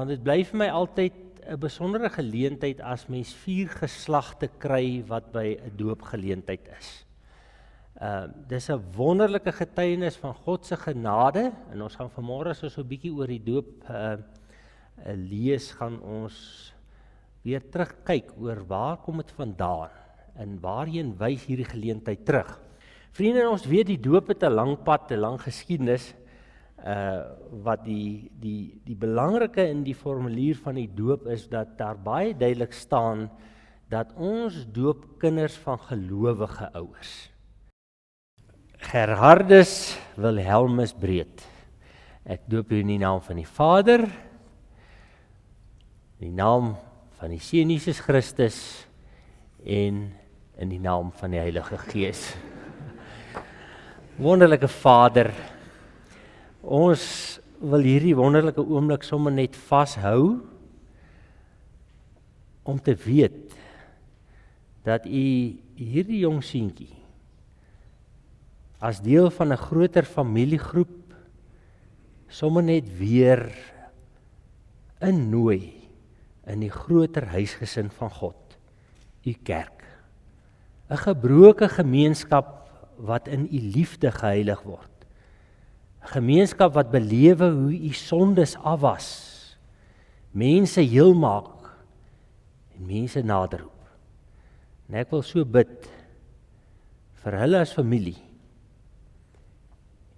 want dit bly vir my altyd 'n besondere geleentheid as mens 4 geslagte kry wat by 'n doopgeleentheid is. Dis 'n wonderlike getuienis van God se genade, en ons gaan vanmôre so 'n bietjie oor die doop lees, gaan ons weer terugkyk oor waar kom dit vandaan en waarheen wys hierdie geleentheid terug. Vriende, ons weet die doop het 'n lang pad, 'n lang geskiedenis, wat die belangrike in die formulier van die doop is dat daar baie duidelik staan dat ons doop kinders van gelowige ouers. Gerhardus Wilhelmus Breed. Ek doop u in die naam van die Vader, in die naam van die Seun Jesus Christus en in die naam van die Heilige Gees. Wonderlike Vader, ons wil hierdie wonderlike oomblik sommer net vashou om te weet dat u hierdie jong seentjie as deel van 'n groter familiegroep sommer net weer innooi in die groter huisgesin van God, u kerk. 'n Gebroke gemeenskap wat in u liefde geheilig word. 'n Gemeenskap wat belewe hoe u sondes afwas, mense heel maak en mense naderroep. En ek wil so bid vir hulle as familie,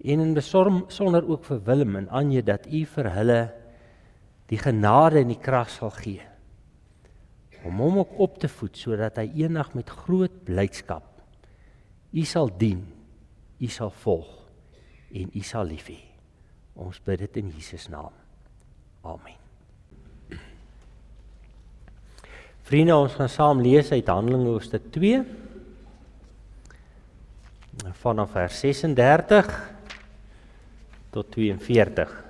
en in besonder ook vir Willem en Anje, dat u vir hulle die genade en die krag sal gee, om hom ook op te voed, sodat hy eendag met groot blydskap u sal dien, u sal volg, en u sal lief hê. Ons bid dit in Jesus naam. Amen. Vriende, ons gaan saam lees uit Handelinge hoofstuk 2, vanaf vers 36 tot 42.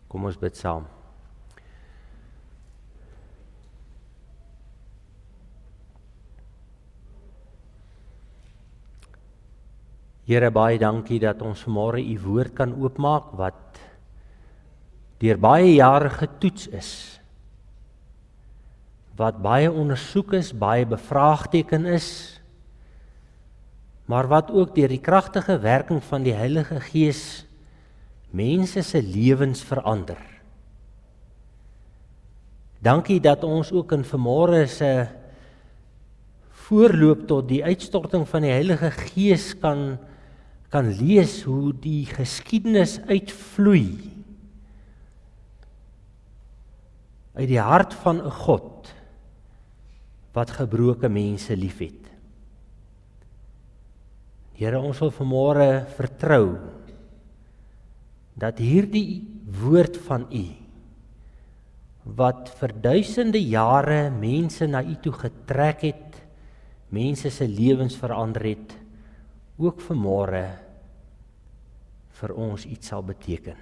Kom ons bid saam. Here, baie dankie dat ons vanmôre u woord kan oopmaak wat deur baie jare getoets is, wat baie ondersoek is, baie bevraagteken is, maar wat ook deur die kragtige werking van die Heilige Gees mense se lewens verander. Dankie dat ons ook in vanmôre se voorloop tot die uitstorting van die Heilige Gees kan lees hoe die geskiedenis uitvloei uit die hart van 'n God wat gebroke mense liefhet. Here, ons wil vanmôre vertrou dat hierdie woord van u, wat vir duisende jare mense na u toe getrek het, mense se lewens verander het, ook vanmôre vir ons iets sal beteken.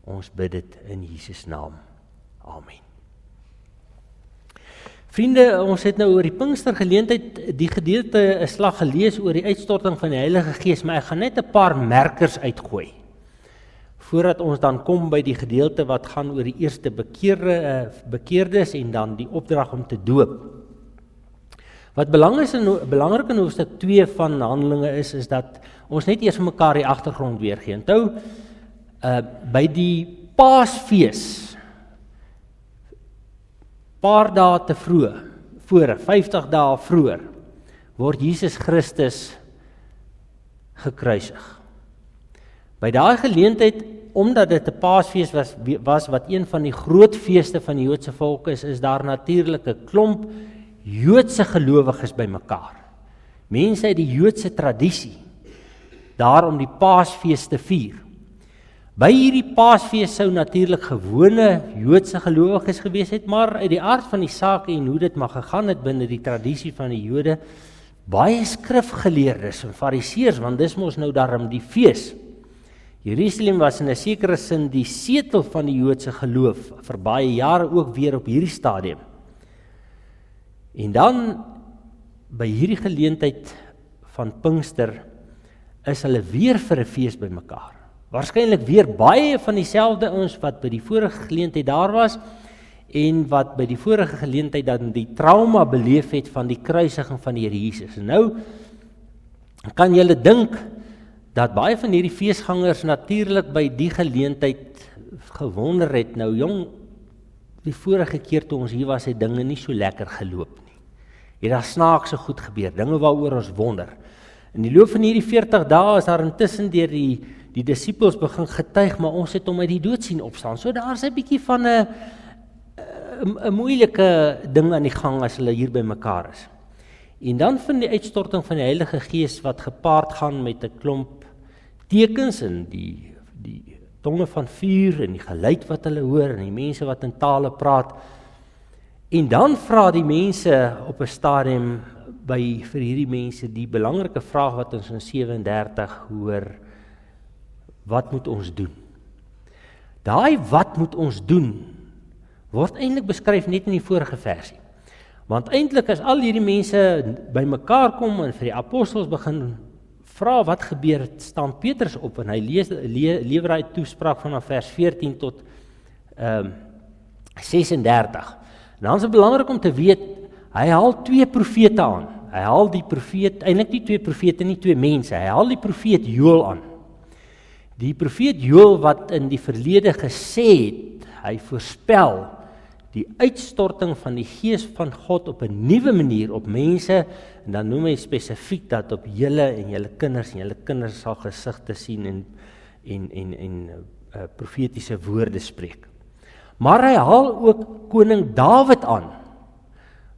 Ons bid dit in Jesus naam. Amen. Vriende, ons het nou oor die Pinkstergeleentheid die gedeelte 'n slag gelees oor die uitstorting van die Heilige Gees, maar ek gaan net 'n paar merkers uitgooi, voordat ons dan kom by die gedeelte wat gaan oor die eerste bekeerdes en dan die opdrag om te doop. Wat belangrik in hoofstuk 2 van Handelinge is dat ons net eers vir mekaar die agtergrond weergee. Onthou, by die Paasfees, paar dae te vroeg, 50 dae vroeër, word Jesus Christus gekruisig. By daai geleentheid, omdat dit 'n Paasfees was wat een van die groot feeste van die Joodse volk is daar natuurlik 'n klomp Joodse gelowiges by mekaar. Mense uit die Joodse tradisie, daar om die Paasfees te vier. By hierdie Paasfees sou natuurlik gewone Joodse gelowiges gewees het, maar uit die aard van die saak en hoe dit maar gegaan het binne die tradisie van die Jode, baie skrifgeleerdes en fariseërs, want dis mos nou daarom die fees. Jerusalem was in 'n sekere sin die setel van die Joodse geloof vir baie jare, ook weer op hierdie stadium. En dan by hierdie geleentheid van Pinkster is hulle weer vir 'n fees bymekaar. Waarskynlik weer baie van dieselfde ouens wat by die vorige geleentheid daar was en wat by die vorige geleentheid dan die trauma beleef het van die kruisiging van die Here Jesus. En nou kan julle dink dat baie van hierdie feesgangers natuurlik by die geleentheid gewonder het, nou jong, die vorige keer toe ons hier was, het dinge nie so lekker geloop nie. Het daar snaakse goed gebeur, dinge waaroor ons wonder. In die loop van hierdie 40 dae is daar intussen deur die disippels begin getuig, maar ons het hom uit die dood sien opstaan. So daar is 'n bietjie van 'n moeilike ding aan die gang as hulle hier by mekaar is. En dan vind die uitstorting van die Heilige Gees wat gepaard gaan met 'n klomp tekens en die tonge van vuur en die geluid wat hulle hoor en die mense wat in tale praat. En dan vra die mense op 'n stadium vir hierdie mense die belangrike vraag wat ons in 37 hoor: wat moet ons doen? Daai wat moet ons doen word eintlik beskryf net in die vorige versie. Want eintlik as al hierdie mense bymekaar kom en vir die apostels begin vra wat gebeur het, staan Petrus op en hy lewer hy toespraak vanaf vers 14 tot 36. En dan is dit belangrik om te weet, hy haal 2 profete aan. Hy haal die profeet, eintlik nie 2 profete nie, 2 mense. Hy haal die profeet Joël aan. Die profeet Joël wat in die verlede gesê het, hy voorspel die uitstorting van die Gees van God op 'n nuwe manier op mense, en dan noem hy spesifiek dat op julle en julle kinders sal gesigte sien en profetiese woorde spreek. Maar hy haal ook koning Dawid aan.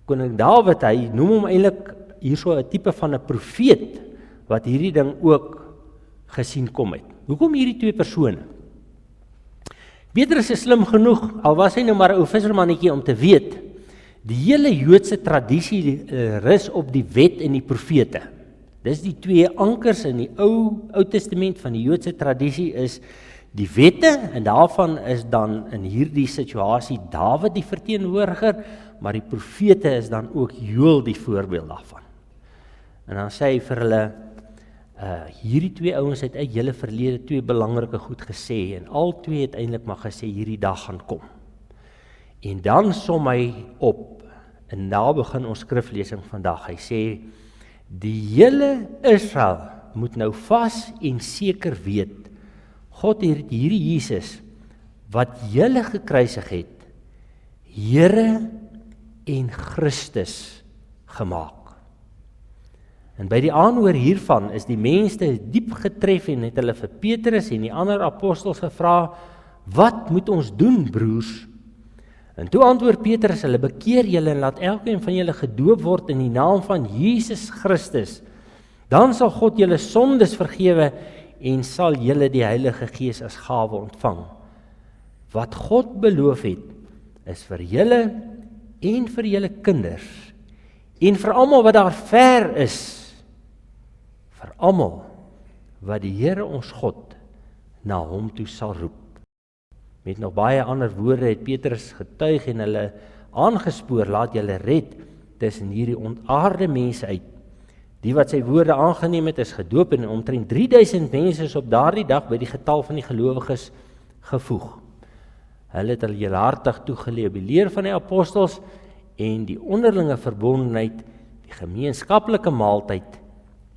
Koning Dawid, hy noem hom eintlik hierso 'n tipe van 'n profeet wat hierdie ding ook gesien kom het. Hoekom hierdie 2 persone? Petrus is slim genoeg, al was hy nou maar 'n ou vissermannetjie, om te weet, die hele Joodse tradisie rus op die wet en die profete. Dis die 2 ankers in die Ou Testament van die Joodse tradisie is die wette, en daarvan is dan in hierdie situasie Dawid die verteenwoordiger, maar die profete is dan ook Joël die voorbeeld daarvan. En dan sê hy vir hulle, hierdie 2 ouens het uit julle verlede 2 belangrike goed gesê, en al 2 het eintlik maar gesê hierdie dag gaan kom. En dan som hy op, en daar begin ons skriflesing vandag. Hy sê, die hele Israel moet nou vas en seker weet, God het hierdie Jesus, wat julle gekruisig het, Here en Christus gemaak. En by die aanhoor hiervan is die mense diep getref en het hulle vir Petrus en die ander apostels gevra, wat moet ons doen, broers? En toe antwoord Petrus, hulle bekeer julle en laat elkeen van julle gedoop word in die naam van Jesus Christus. Dan sal God julle sondes vergewe en sal julle die Heilige Gees as gawe ontvang. Wat God beloof het, is vir julle en vir julle kinders en vir almal wat daar ver is, vir almal wat die Here ons God na hom toe sal roep. Met nog baie ander woorde het Petrus getuig en hulle aangespoor, laat julle red tussen hierdie ontaarde mense uit. Die wat sy woorde aangeneem het, is gedoop en omtrent 3000 mense is op daardie dag by die getal van die gelowiges gevoeg. Hulle het hulle heelhartig toegeleef die leer van die apostels en die onderlinge verbondenheid, die gemeenskaplike maaltyd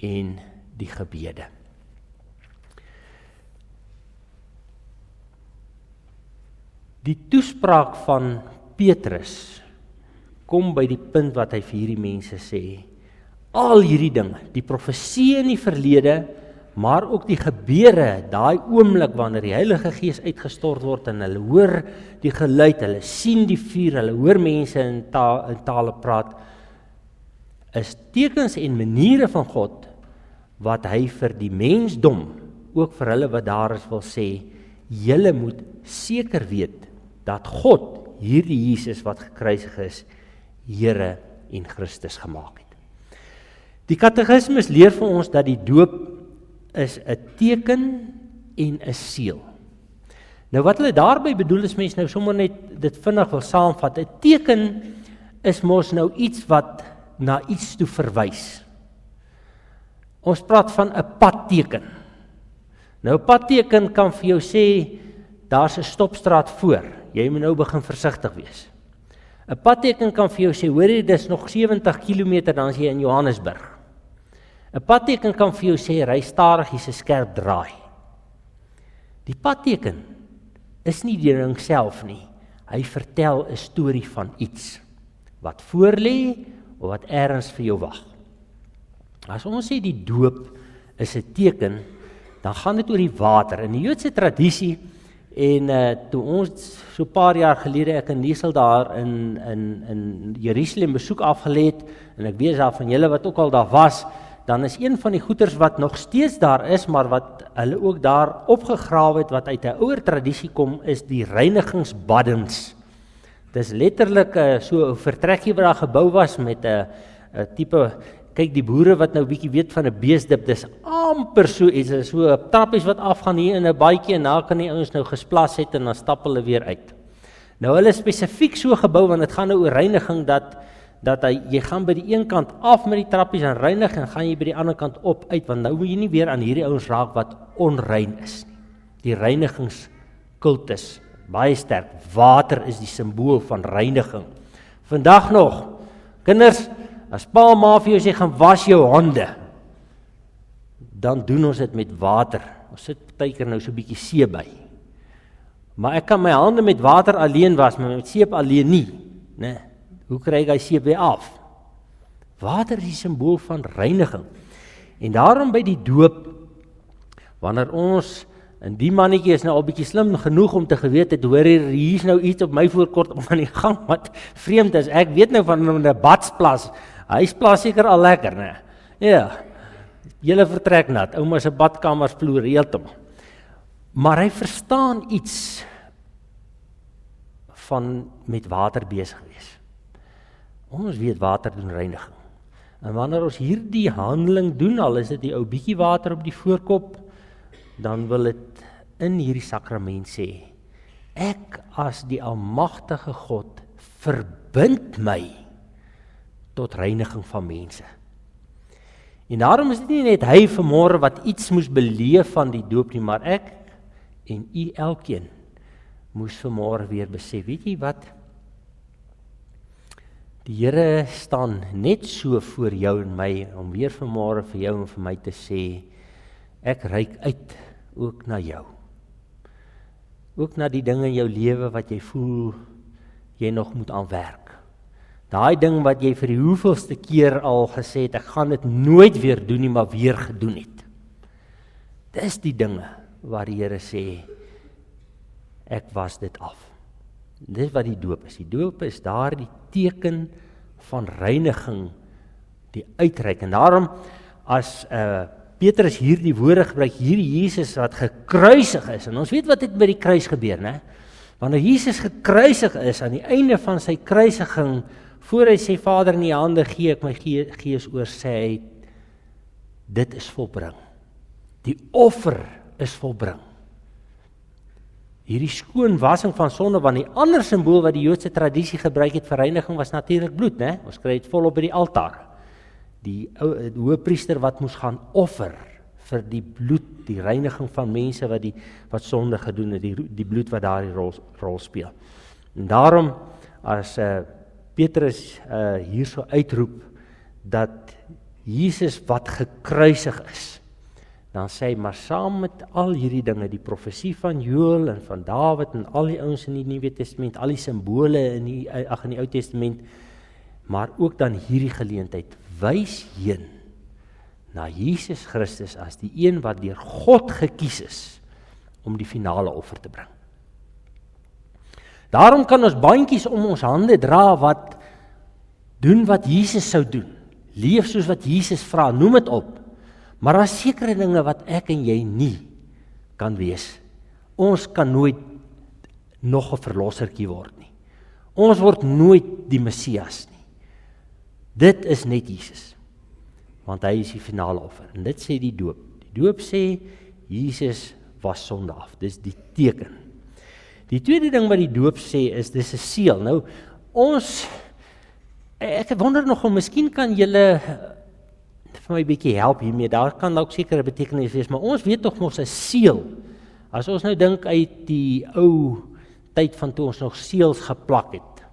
en die gebede. Die toespraak van Petrus kom by die punt wat hy vir hierdie mense sê, al hierdie dinge, die profesie in die verlede, maar ook die gebeure, daai oomblik wanneer die Heilige Gees uitgestort word en hulle hoor die geluid, hulle sien die vuur, hulle hoor mense in tale praat, is tekens en maniere van God wat hy vir die mensdom, ook vir hulle wat daar is, wil sê, julle moet seker weet dat God hierdie Jesus wat gekruisig is, Here en Christus gemaak het. Die katekismes leer vir ons dat die doop is 'n teken en 'n seël. Nou wat hulle daarby bedoel is, mense nou sommer net dit vinnig wil saamvat. 'n Teken is mos nou iets wat na iets toe verwys. Ons praat van 'n padteken. Nou 'n padteken kan vir jou sê, daar's 'n stopstraat voor. Jy moet nou begin versigtig wees. 'n Padteken kan vir jou sê, hoor jy, dis nog 70 km, dan is jy in Johannesburg. 'n Padteken kan vir jou sê, ry stadig, hier's 'n skerp draai. Die padteken is nie die ding self nie. Hy vertel 'n storie van iets wat voor lê of wat ergens vir jou wag. As ons sê die doop is 'n teken, dan gaan dit oor die water. In die Joodse tradisie, en toe ons so 'n paar jaar gelede ek en Liesel daar in Jerusalem besoek afgelê het, en ek weet daar van julle wat ook al daar was, dan is een van die goeters wat nog steeds daar is, maar wat hulle ook daar opgegrawe het, wat uit 'n ouer tradisie kom, is die reinigingsbaddens. Dis letterlik so 'n vertrekkie wat daar gebou was met 'n tipe, kyk die boere wat nou bietjie weet van 'n beesdip, dis amper so iets, so 'n trappies wat afgaan hier in 'n baadjie, en daar kan die ouens nou gesplas het en dan stap hulle weer uit. Nou hulle is spesifiek so gebou, want dit gaan nou oor reiniging, dat jy gaan by die een kant af met die trappies en reinig, en gaan jy by die ander kant op uit, want nou moet jy nie weer aan hierdie ouens raak wat onrein is nie. Die reinigingskultus, baie sterk. Water is die simbool van reiniging. Vandag nog, kinders, as pa en ma vir jou sê, gaan was jou hande, dan doen ons dit met water. Ons sit partykeer nou so 'n bietjie seep by. Maar ek kan my hande met water alleen was, maar met seep alleen nie, né? Hoe kry ek hy seep weer af? Water is die simbool van reiniging. En daarom by die doop, wanneer ons, en die mannetjie is nou al bietjie slim genoeg om te geweet het, hoor hier's nou iets op my voorkort om aan die gang wat vreemd is. Ek weet nou van 'n badsplas. Hy splas seker al lekker, né? Ja. Julle vertrek nat. Ouma se badkamer vloer heeltemal. Maar hy verstaan iets van met water besig wees. Ons weet water doen reiniging. En wanneer ons hierdie handeling doen, al is dit die ou bietjie water op die voorkop, dan wil dit in hierdie sakrament sê, ek as die almagtige God verbind my tot reiniging van mense. En daarom is dit nie net hy vanmôre wat iets moes beleef van die doop nie, maar ek en u elkeen moes vanmôre weer besef, weet jy wat? Die Here staan net so voor jou en my, om weer vanmôre vir jou en vir my te sê, ek reik uit, ook na jou. Ook na die dinge in jou lewe wat jy voel, jy nog moet aanwerk. Daai ding wat jy vir die hoeveelste keer al gesê het, ek gaan dit nooit weer doen nie, maar weer gedoen het. Dis die dinge waar die Here sê, ek was dit af. Dis wat die doop is. Die doop is daar die teken van reiniging, die uitreik. En daarom, as Petrus hierdie woorde gebruik, hierdie Jesus wat gekruisig is, en ons weet wat het by die kruis gebeur, né? Wanneer Jesus gekruisig is, aan die einde van sy kruisiging, voor hy sê, Vader, in die hande gee ek my gees oor, sê hy, dit is volbring. Die offer is volbring. Hierdie skoonwassing van sonde, want die ander simbool wat die Joodse tradisie gebruik het vir reiniging was natuurlik bloed, né? Ons kry dit volop by die altaar. Die hoëpriester wat moes gaan offer vir die bloed, die reiniging van mense wat sonde gedoen het, die bloed wat daar die rol speel. En daarom, as Petrus hierso uitroep, dat Jesus wat gekruisig is, dan sê hy, maar saam met al hierdie dinge, die profesie van Joël en van Dawid en al die ouens in die Nuwe Testament, al die simbole in die Ou Testament, maar ook dan hierdie geleentheid, wys heen na Jesus Christus as die een wat deur God gekies is om die finale offer te bring. Daarom kan ons bandjies om ons hande dra wat doen wat Jesus sou doen, leef soos wat Jesus vra, noem dit op. Maar daar is sekere dinge wat ek en jy nie kan wees. Ons kan nooit nog 'n verlossertjie word nie. Ons word nooit die Messias nie. Dit is net Jesus, want hy is die finale offer. En dit sê die doop. Die doop sê, Jesus was sonde af. Dis die teken. Die tweede ding wat die doop sê is, dis 'n seël. Nou, ons Ek wonder nog om, miskien kan julle vir my 'n bietjie help hiermee. Daar kan dalk sekere betekenis wees, maar ons weet tog mos 'n seël. As ons nou dink uit die ou tyd van toe ons nog seëls geplak het.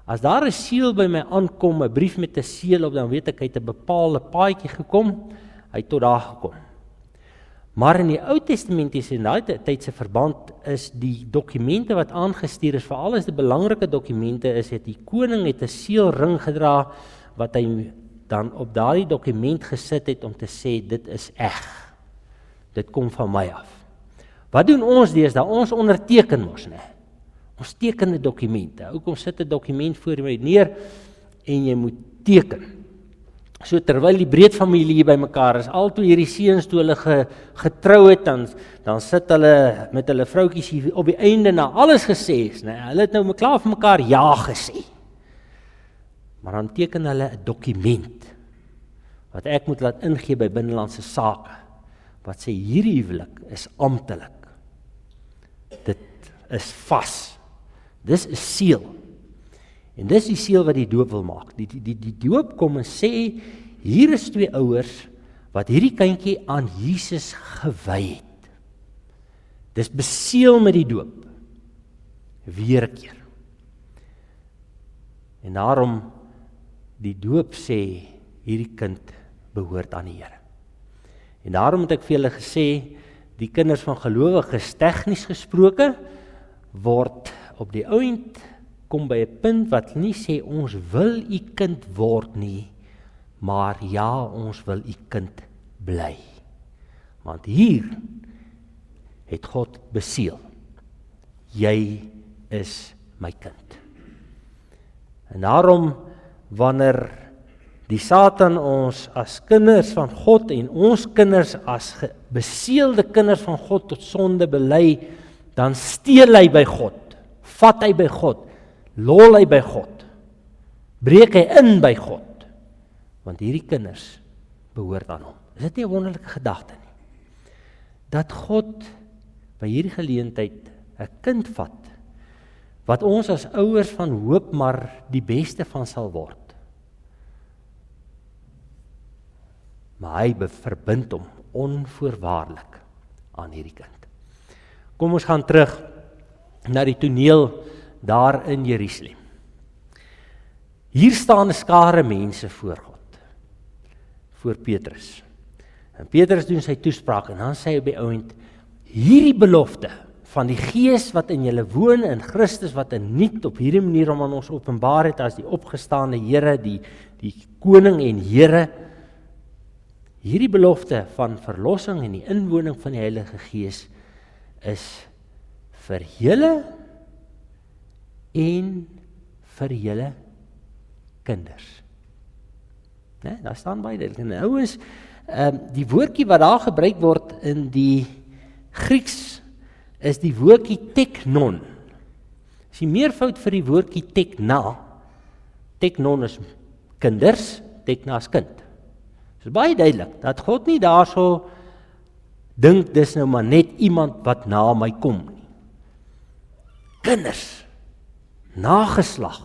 As daar 'n seël by my aankom, 'n brief met 'n seël op, dan weet ek hy het 'n bepaalde paadjie gekom, hy het tot daar gekom. Maar in die Ou Testamentiese en daai tydse verband is die dokumente wat aangestuur is, veral as die belangrike dokumente is, het die koning het 'n seelring gedra wat hy dan op daardie dokument gesit het om te sê dit is eg. Dit kom van my af. Wat doen ons deesdae? Ons onderteken mos, né? Ons teken 'n dokument. Ou kom sit 'n dokument voor my neer en jy moet teken. So terwyl die Breed-familie hier by mekaar is, al toe hierdie seuns toe hulle getrou het, dan sit hulle met hulle vroutjies hier op die einde na alles gesê is, né? Hulle het nou klaar vir mekaar ja gesê. Maar dan teken hulle 'n dokument wat ek moet laat ingee by binnelandse sake, wat sê hierdie huwelik is amptelik. Dit is vas. Dis 'n seël. En dis die seël wat die doop wil maak. Die doop kom en sê, hier is twee ouers wat hierdie kindjie aan Jesus gewy het. Dis beseël met die doop. Weer 'n keer. En daarom die doop sê, hierdie kind behoort aan die Here. En daarom het ek vir julle gesê, die kinders van gelowiges tegnies gesproke, word op die ouend kom by 'n punt wat nie sê ons wil u kind word nie, maar ja, ons wil u kind bly. Want hier het God beseël. Jy is my kind. En daarom, wanneer die Satan ons as kinders van God en ons kinders as beseelde kinders van God tot sonde bely, dan steel hy by God, vat hy by God, lol hy by God, breek hy in by God, want hierdie kinders behoort aan hom. Is dit nie 'n wonderlike gedagte nie? Dat God by hierdie geleentheid 'n kind vat, wat ons as ouers van hoop maar die beste van sal word. Maar hy verbind hom onvoorwaardelik aan hierdie kind. Kom ons gaan terug na die toneel daar in Jerusalem. Hier staan 'n skare mense voor God, voor Petrus. En Petrus doen sy toespraak en dan sê hy op die ouend, hierdie belofte van die Gees wat in julle woon, in Christus wat nuut op hierdie manier om aan ons openbaar het as die opgestaande Here, die koning en Here, hierdie belofte van verlossing en die inwoning van die Heilige Gees is vir julle en vir julle kinders. Nee, daar staan beide. Nou is die woordjie wat daar gebruik word in die Grieks is die woordjie teknon. As jy meervoud vir die woordjie tekna, teknon is kinders, tekna is kind. Dit is baie duidelik, dat God nie daarso dink dis nou maar net iemand wat na my kom nie. Kinders, nageslag,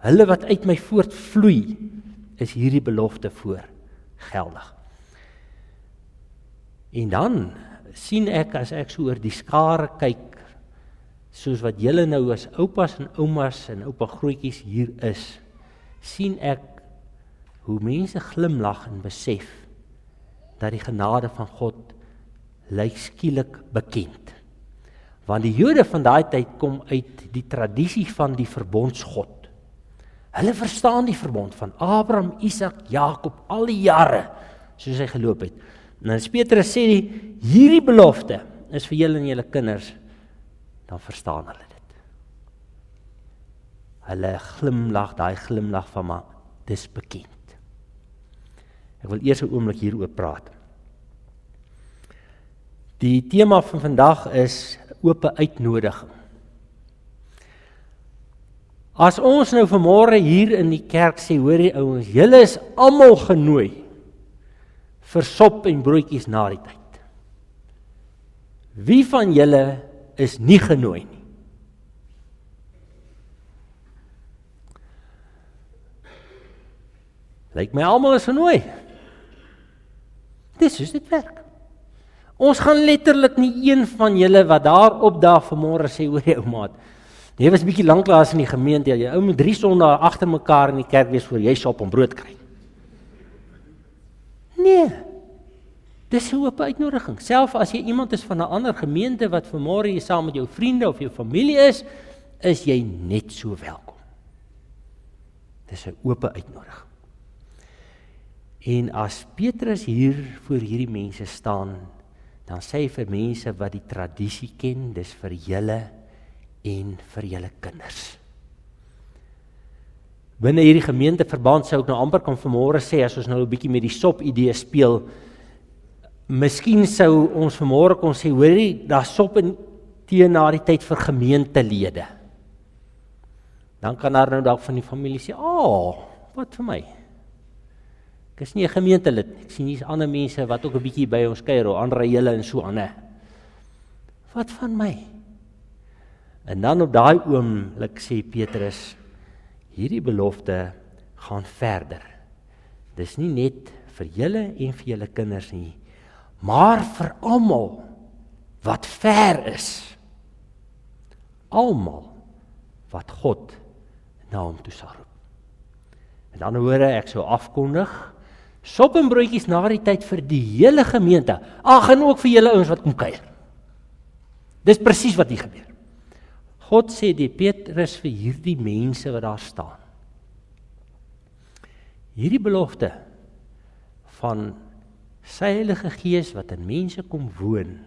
hulle wat uit my voortvloei, is hierdie belofte voor geldig. En dan sien ek, as ek so oor die skare kyk, soos wat julle nou as oupas en oumas en oupa grootjies hier is, sien ek hoe mense glimlag en besef dat die genade van God lyk skielik bekend. Want die Jode van daai tyd kom uit die tradisie van die verbondsgod. Hulle verstaan die verbond van Abraham, Isak, Jakob, al die jare, soos hy geloop het. En as Petrus sê, hierdie belofte is vir julle en julle kinders, dan verstaan hulle dit. Hulle glimlag, daai glimlag van maar, dis bekend. Ek wil eers 'n oomblik hieroor praat. Die tema van vandag is oop uitnodiging. As ons nou vanmôre hier in die kerk sê, hoorie ouens, julle is almal genooi vir sop en broodjies na die tyd. Wie van julle is nie genooi nie? Lyk my almal is genooi. Dis soos dit werk. Ons gaan letterlik nie een van julle wat daar opdaag vanmôre sê, hoor jy ou maat, jy was bietjie lanklaas in die gemeente, jy ou moet 3 sondae agter mekaar in die kerk wees voor jy sop om brood kry. Nee, dis 'n oop uitnodiging. Self as jy iemand is van 'n ander gemeente wat vanmôre hier saam met jou vriende of jou familie is jy net so welkom. Dis 'n oop uitnodiging. En as Petrus hier voor hierdie mense staan, dan sê hy vir mense wat die tradisie ken, dis vir julle en vir julle kinders. Binne hierdie gemeenteverband sou ek nou amper kan vanmôre sê, as ons nou 'n bietjie met die sop idee speel, miskien sou ons vanmôre kon sê, hoorie, daar sop in teen na die tyd vir gemeentelede. Dan kan daar nou dalk van die familie sê, wat vir my? Ek is nie 'n gemeentelid nie. Ek sien hier's ander mense wat ook 'n bietjie by ons kuier, ander julle en so aan. Wat van my? En dan op daai oomblik sê Petrus, hierdie belofte gaan verder. Dis nie net vir julle en vir julle kinders nie, maar vir almal wat ver is. Almal wat God na hom toe sal roep. Met ander woorde, ek sou afkondig, sop en broodjies na die tyd vir die hele gemeente, en ook vir julle ouens wat kom kuier. Dis presies wat hier gebeur. God sê die Petrus vir hierdie mense wat daar staan. Hierdie belofte van sy Heilige Gees wat in mense kom woon,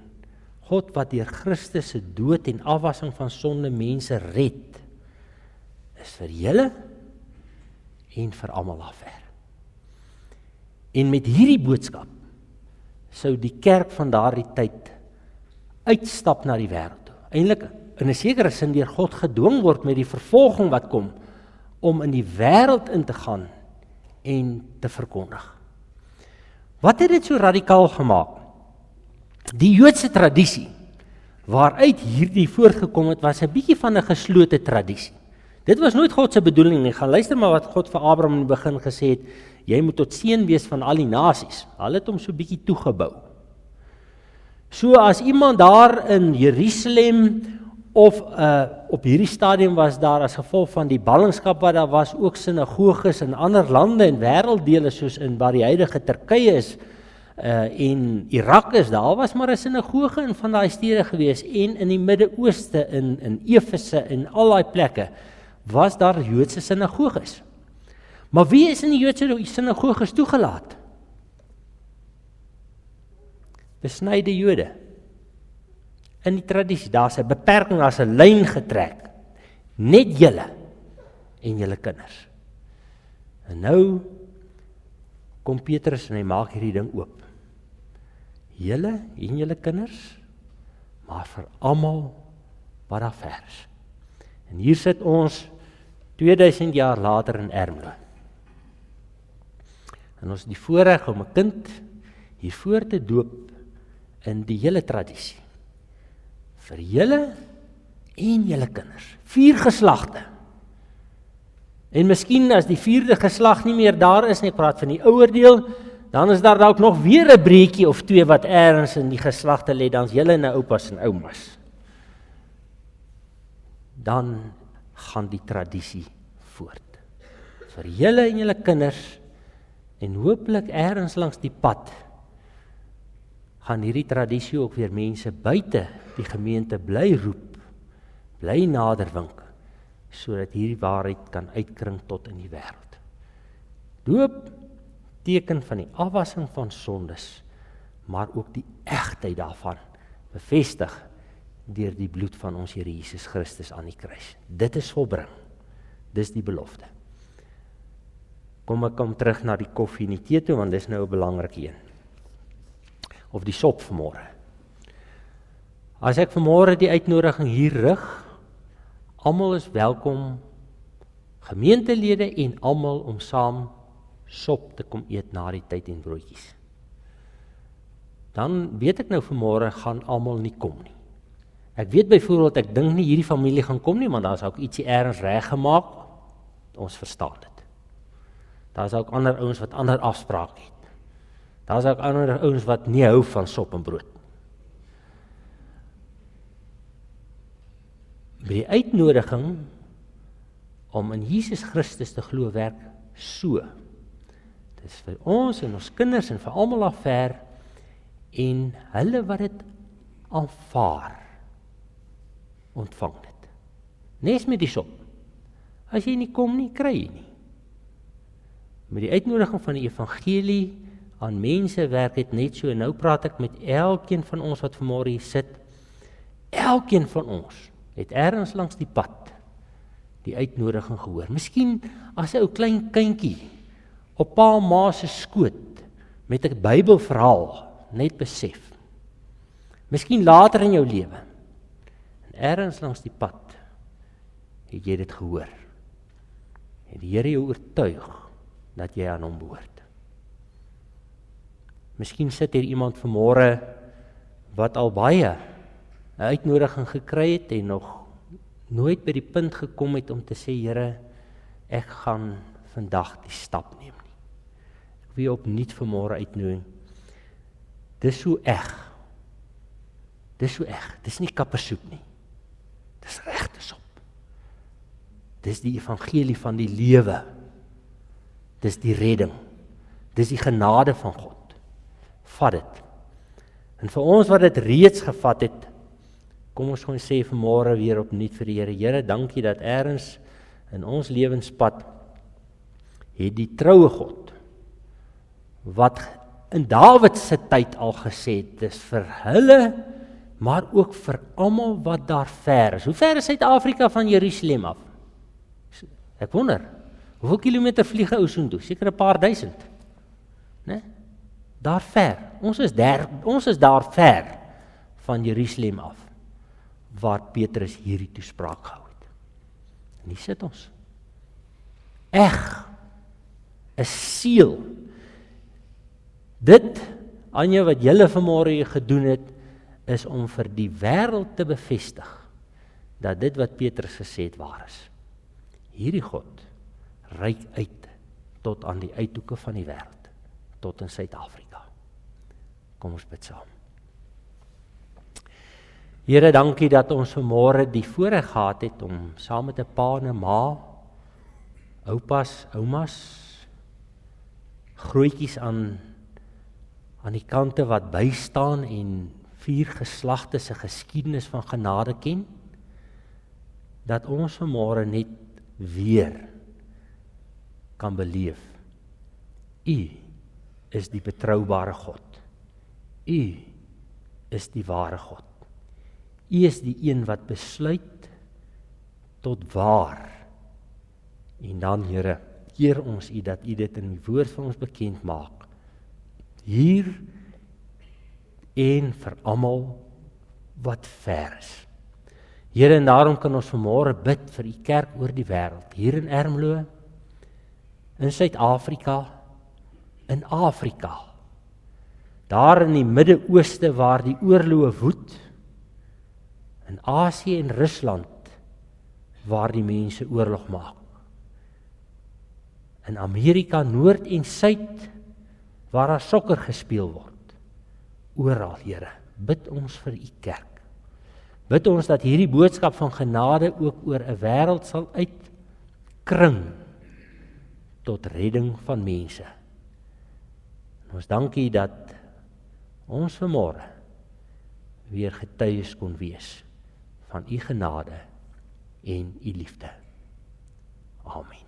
God wat deur Christus se dood en afwassing van sonde mense red, is vir julle en vir almal daar ver. En met hierdie boodskap sou die kerk van daardie tyd uitstap na die wêreld toe. Eintlik in 'n sekere sin deur God gedwing word met die vervolging wat kom om in die wêreld in te gaan en te verkondig. Wat het dit so radikaal gemaak? Die Joodse tradisie waaruit hierdie voortgekom het, was 'n bietjie van 'n geslote tradisie. Dit was nooit God se bedoeling nie. Gaan luister maar wat God vir Abraham in die begin gesê het, jy moet tot seën wees van al die nasies. Hulle het hom so bietjie toegebou. So as iemand daar in Jerusalem of op hierdie stadium was daar as gevolg van die ballingskap wat daar was, ook sinagoges in ander lande en wêrelddele soos in waar die huidige Turkye is en Irak is, daar was maar 'n sinagoge in van daai stede gewees en in die Midde-Ooste, in Efese en al daai plekke was daar Joodse sinagoges. Maar wie is in die Joodse sinagoges toegelaat? Besnyde Jode. In die tradisie, daar's 'n beperking, daar's 'n lyn getrek. Net julle en julle kinders. En nou kom Petrus en hy maak hierdie ding oop. Julle en julle kinders, maar vir almal wat daar ver is. En hier sit ons 2000 jaar later in Ermelo. En ons het die voorreg om 'n kind hiervoor te doop in die hele tradisie. Vir julle en julle kinders. 4 geslagte. En miskien as die 4de geslag nie meer daar is nie, ek praat van die ouer deel, dan is daar dalk nog weer 'n breekie of 2 wat ergens in die geslagte lê, dan's julle en oupas en oumas. Dan gaan die tradisie voort. Vir julle en julle kinders en hopelik ergens langs die pad gaan hierdie tradisie ook weer mense buite die gemeente bly roep, bly naderwink, sodat hierdie waarheid kan uitkring tot in die wêreld. Doop, teken van die afwassing van sondes, maar ook die egtheid daarvan, bevestig deur die bloed van ons Here Jesus Christus aan die kruis. Dit is volbring. Dis die belofte. Ek kom terug na die koffie en die tee toe, want dis nou 'n belangrike een. Of die sop vanmôre. As ek vanmôre die uitnodiging hier rig, almal is welkom, gemeentelede en almal om saam sop te kom eet na die tyd en broodjies. Dan weet ek nou vanmôre gaan almal nie kom nie. Ek weet byvoorbeeld, ek dink nie hierdie familie gaan kom nie, maar daar's ook ietsie ergens reggemaak. Ons verstaan dit. Daar is ook ander ouens wat ander afsprake het. Daar is ook ander ouens wat nie hou van sop en brood. By die uitnodiging om in Jesus Christus te glo werk so. Dit is vir ons en ons kinders en vir almal af ver, en hulle wat dit aanvaar, ontvang dit. Nes met die sop. As jy nie kom nie, kry jy nie. Met die uitnodiging van die evangelie aan mense werk dit net so, en nou praat ek met elkeen van ons wat vanmôre hier sit. Elkeen van ons het ergens langs die pad die uitnodiging gehoor. Miskien as 'n ou klein kindjie op pa en ma se skoot met 'n Bybelverhaal net besef. Miskien later in jou lewe. En ergens langs die pad het jy dit gehoor. En die Here jou oortuig dat jy aan hom behoort. Miskien sit hier iemand vanmôre wat al baie 'n uitnodiging gekry het en nog nooit by die punt gekom het om te sê, Here, ek gaan vandag die stap neem nie. Ek wil jou opnuut vanmôre uitnooi. Dis so eg. Dis nie kappersoep nie. Dis regte sop. Dis die evangelie van die lewe. Dis die redding. Dis die genade van God. Vat dit. En vir ons wat dit reeds gevat het, kom ons gaan sê vanmôre weer opnuut vir die Here. Here, dankie dat ergens in ons lewenspad het die troue God, wat in Dawid se tyd al gesê het, dis vir hulle, maar ook vir almal wat daar ver is. Hoe ver is Suid-Afrika van Jerusalem af? Ek wonder, hoeveel kilometer vlieg 'n ou soontoe? Seker 'n paar duisend. Né? Daar ver. Ons is daar ver van Jerusalem af, waar Petrus hierdie toespraak gehou het. En hier sit ons. Eg, 'n seël. Dit, Anja, wat julle vanmôre hier gedoen het, is om vir die wêreld te bevestig dat dit wat Petrus gesê het waar is. Hierdie God reik uit tot aan die uithoeke van die wêreld, tot in Suid-Afrika. Kom ons bid saam. Here, dankie dat ons vanmôre die voorreg gehad het om saam met 'n pa en 'n ma, oupas, oumas, grootjies aan die kante wat bystaan en 4 geslagte se geskiedenis van genade ken, dat ons vanmôre net weer kan beleef. U is die betroubare God. U is die ware God. U is die een wat besluit tot waar. En dan, Here, eer ons U dat U dit in die woord van ons bekend maak. Hier en vir almal wat ver is. Here, en daarom kan ons vanmôre bid vir U kerk oor die wêreld, hier in Ermelo, in Suid-Afrika, in Afrika, daar in die Midde-Ooste waar die oorloë woed, in Asië en Rusland waar die mense oorlog maak, in Amerika, Noord en Suid waar daar sokker gespeel word, oral, Here, bid ons vir U kerk. Bid ons dat hierdie boodskap van genade ook oor 'n wêreld sal uitkring tot redding van mense. En ons dankie dat ons vanmôre weer getuies kon wees van U genade en U liefde. Amen.